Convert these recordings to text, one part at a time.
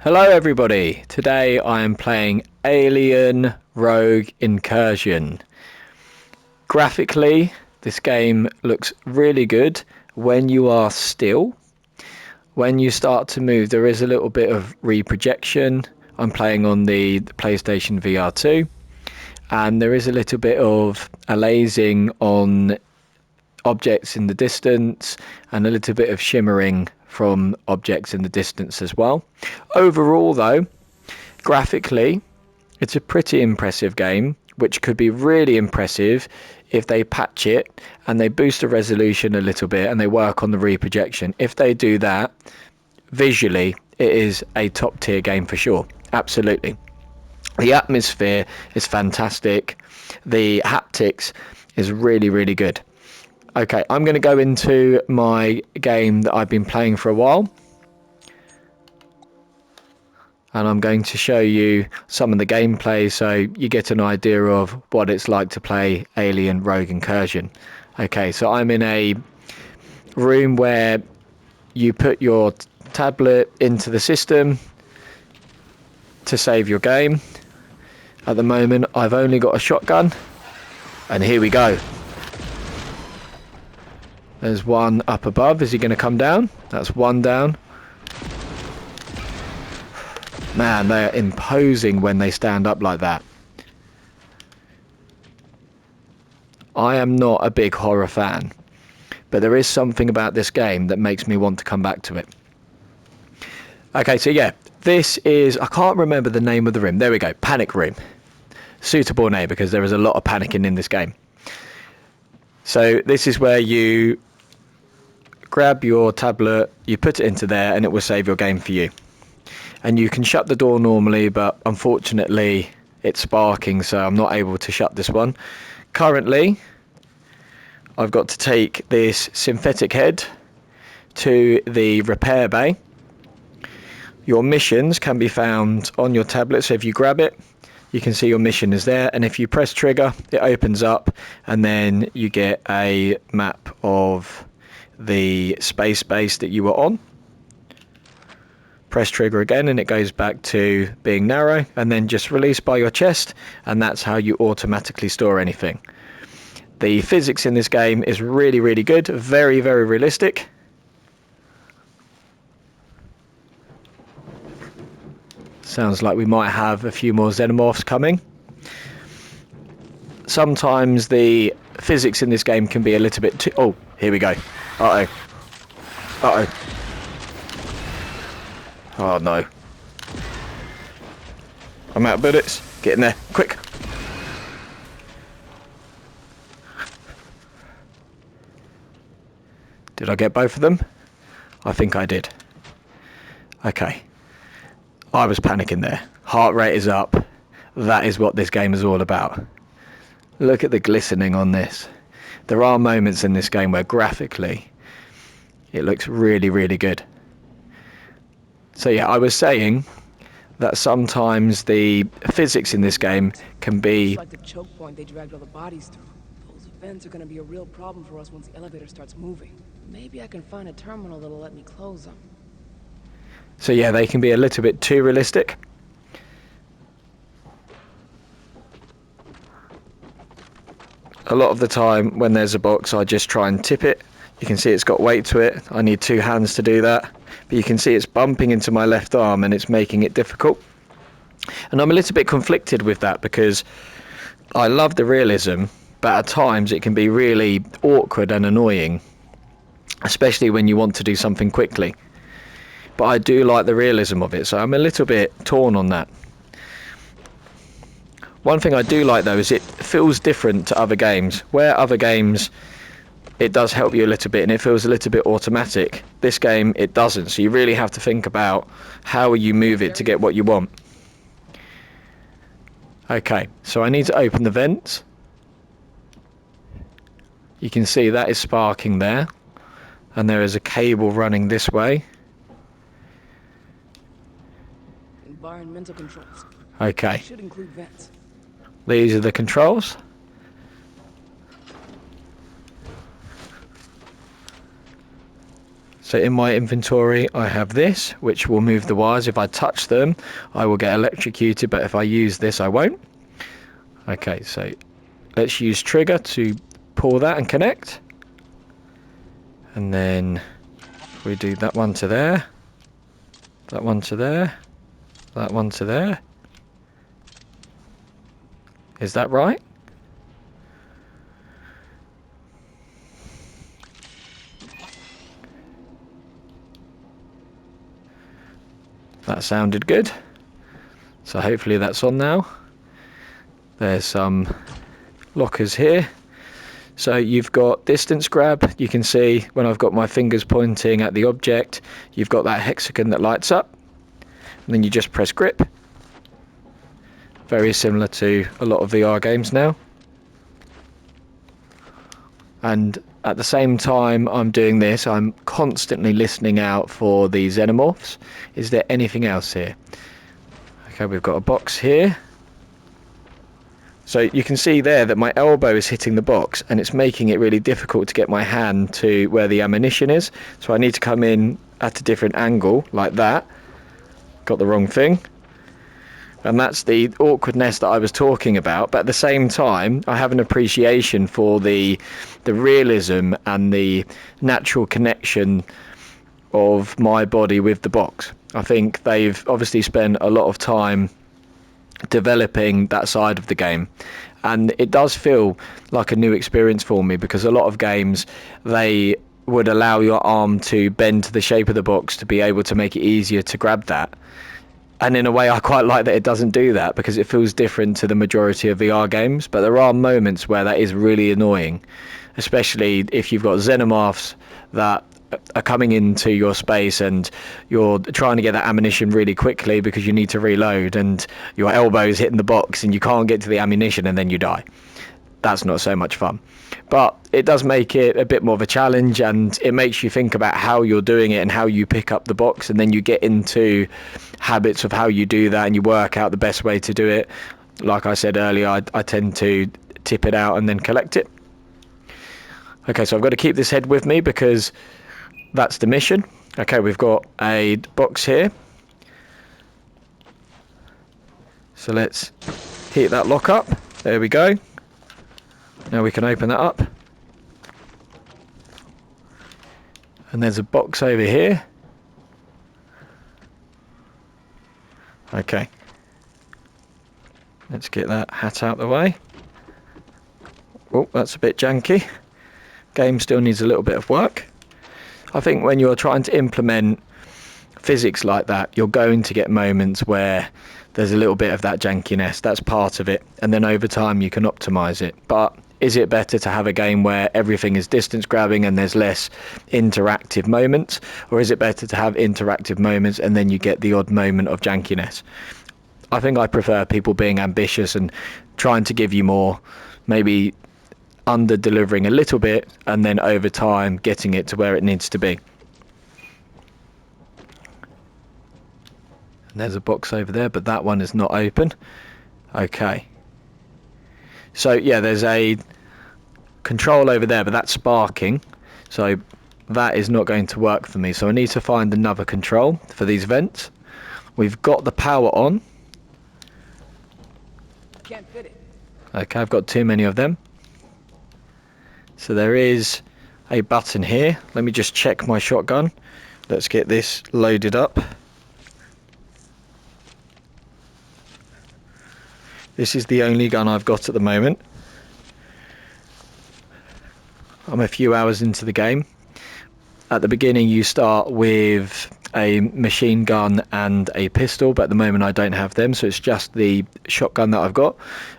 Hello everybody, today I am playing Alien Rogue Incursion. Graphically, this game looks really good when you are still. When you start to move, there is a little bit of reprojection. I'm playing on the PlayStation VR 2, and there is a little bit of aliasing on objects in the distance and a little bit of shimmering from objects in the distance as well. Overall though, graphically it's a pretty impressive game, which could be really impressive if they patch it and they boost the resolution a little bit and they work on the reprojection. If they do that, visually it is a top tier game for sure. Absolutely. The atmosphere is fantastic. The haptics is really good. Okay, I'm going to go into my game that I've been playing for a while. And I'm going to show you some of the gameplay so you get an idea of what it's like to play Alien Rogue Incursion. Okay, so I'm in a room where you put your tablet into the system to save your game. At the moment, I've only got a shotgun. And here we go. There's one up above. Is he going to come down? That's one down. Man, they are imposing when they stand up like that. I am not a big horror fan, but there is something about this game that makes me want to come back to it. Okay, so yeah, this is, I can't remember the name of the room. There we go, Panic Room. Suitable name because there is a lot of panicking in this game. So this is where you grab your tablet, you put it into there, and it will save your game for you. And you can shut the door normally, but unfortunately it's sparking, so I'm not able to shut this one. Currently, I've got to take this synthetic head to the repair bay. Your missions can be found on your tablet, so if you grab it, you can see your mission is there, and if you press trigger, it opens up, and then you get a map of the space base that you were on. Press trigger again and it goes back to being narrow, and then just release by your chest, and that's how you automatically store anything. The physics in this game is really good, very realistic. Sounds like we might have a few more xenomorphs coming. Sometimes the physics in this game can be a little bit too... Oh, here we go. Uh-oh. Oh no. I'm out of bullets. Get in there, quick. Did I get both of them? I think I did. Okay. I was panicking there. Heart rate is up. That is what this game is all about. Look at the glistening on this. There are moments in this game where graphically it looks really good. So yeah, I was saying that sometimes the physics in this game can be... It's like the choke point they dragged all the bodies through. Those vents are gonna be a real problem for us once the elevator starts moving. Maybe I can find a terminal that'll let me close them. So yeah, they can be a little bit too realistic. A lot of the time when there's a box, I just try and tip it. You can see it's got weight to it. I need two hands to do that. But you can see it's bumping into my left arm and it's making it difficult. And I'm a little bit conflicted with that because I love the realism, but at times it can be really awkward and annoying, especially when you want to do something quickly. But I do like the realism of it, so I'm a little bit torn on that. One thing I do like though is it feels different to other games. Where other games it does help you a little bit and it feels a little bit automatic, this game it doesn't, so you really have to think about how you move it to get what you want. Okay, so I need to open the vents. You can see that is sparking there, and there is a cable running this way. Environmental controls. Okay. Should include vents. These are the controls. So in my inventory I have this, which will move the wires. If I touch them I will get electrocuted, but if I use this I won't. Okay, so let's use trigger to pull that and connect. And then we do that one to there, that one to there, that one to there. Is that right? That sounded good. So hopefully that's on now. There's some lockers here. So you've got distance grab. You can see when I've got my fingers pointing at the object, you've got that hexagon that lights up. And then you just press grip. Very similar to a lot of VR games now. And at the same time I'm doing this, I'm constantly listening out for the xenomorphs. Is there anything else here? Okay, we've got a box here. So you can see there that my elbow is hitting the box and it's making it really difficult to get my hand to where the ammunition is. So I need to come in at a different angle like that. Got the wrong thing. And that's the awkwardness that I was talking about. But at the same time, I have an appreciation for the realism and the natural connection of my body with the box. I think they've obviously spent a lot of time developing that side of the game, and it does feel like a new experience for me, because a lot of games, they would allow your arm to bend to the shape of the box to be able to make it easier to grab that. And in a way I quite like that it doesn't do that, because it feels different to the majority of VR games. But there are moments where that is really annoying, especially if you've got xenomorphs that are coming into your space and you're trying to get that ammunition really quickly because you need to reload, and your elbow's hitting the box and you can't get to the ammunition and then you die. That's not so much fun. But it does make it a bit more of a challenge, and it makes you think about how you're doing it and how you pick up the box, and then you get into habits of how you do that and you work out the best way to do it. Like I said earlier, I tend to tip it out and then collect it. Okay, so I've got to keep this head with me because that's the mission. Okay, we've got a box here. So let's heat that lock up. There we go. Now we can open that up. And there's a box over here. Okay. Let's get that hat out the way. Oh, that's a bit janky. Game still needs a little bit of work. I think when you're trying to implement physics like that, you're going to get moments where there's a little bit of that jankiness. That's part of it. And then over time you can optimize it. But is it better to have a game where everything is distance grabbing and there's less interactive moments? Or is it better to have interactive moments and then you get the odd moment of jankiness? I think I prefer people being ambitious and trying to give you more, maybe under delivering a little bit, and then over time getting it to where it needs to be. And there's a box over there, but that one is not open. Okay. So yeah, there's a control over there, but that's sparking. So that is not going to work for me. So I need to find another control for these vents. We've got the power on. Can't fit it. Okay, I've got too many of them. So there is a button here. Let me just check my shotgun. Let's get this loaded up. This is the only gun I've got at the moment. I'm a few hours into the game. At the beginning you start with a machine gun and a pistol, but at the moment I don't have them, so it's just the shotgun that I've got.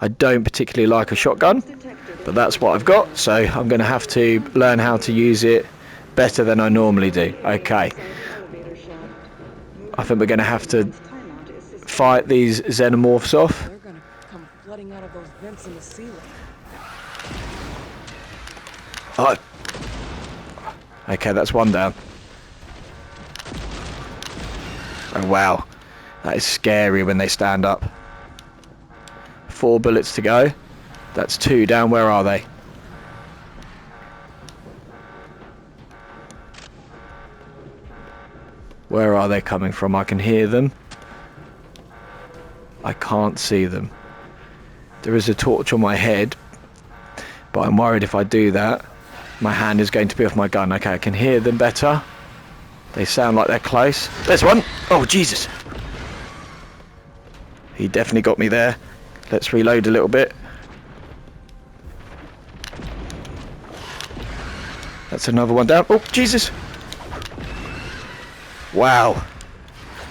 I don't particularly like a shotgun, but that's what I've got, so I'm going to have to learn how to use it better than I normally do. Okay. I think we're going to have to fight these xenomorphs off. They're gonna come flooding out of those vents in the ceiling. Oh. Okay, that's one down. Oh wow, that is scary when they stand up. 4 bullets to go. That's 2 down. Where are they? Where are they coming from? I can hear them. I can't see them. There is a torch on my head, but I'm worried if I do that, my hand is going to be off my gun. Okay, I can hear them better. They sound like they're close. There's one! Oh, Jesus! He definitely got me there. Let's reload a little bit. That's another one down. Oh, Jesus! Wow.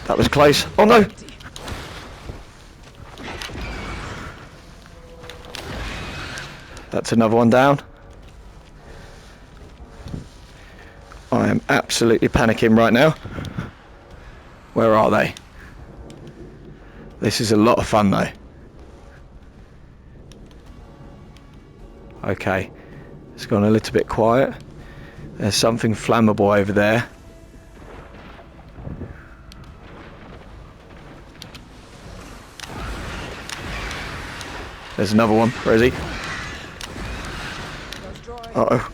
That was close. Oh, no! That's another one down. I am absolutely panicking right now. Where are they? This is a lot of fun though. Okay, it's gone a little bit quiet. There's something flammable over there. There's another one. Where is he? Uh-oh.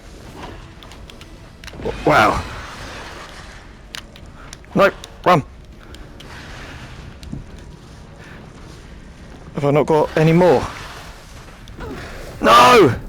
Wow. No, run. Have I not got any more? No!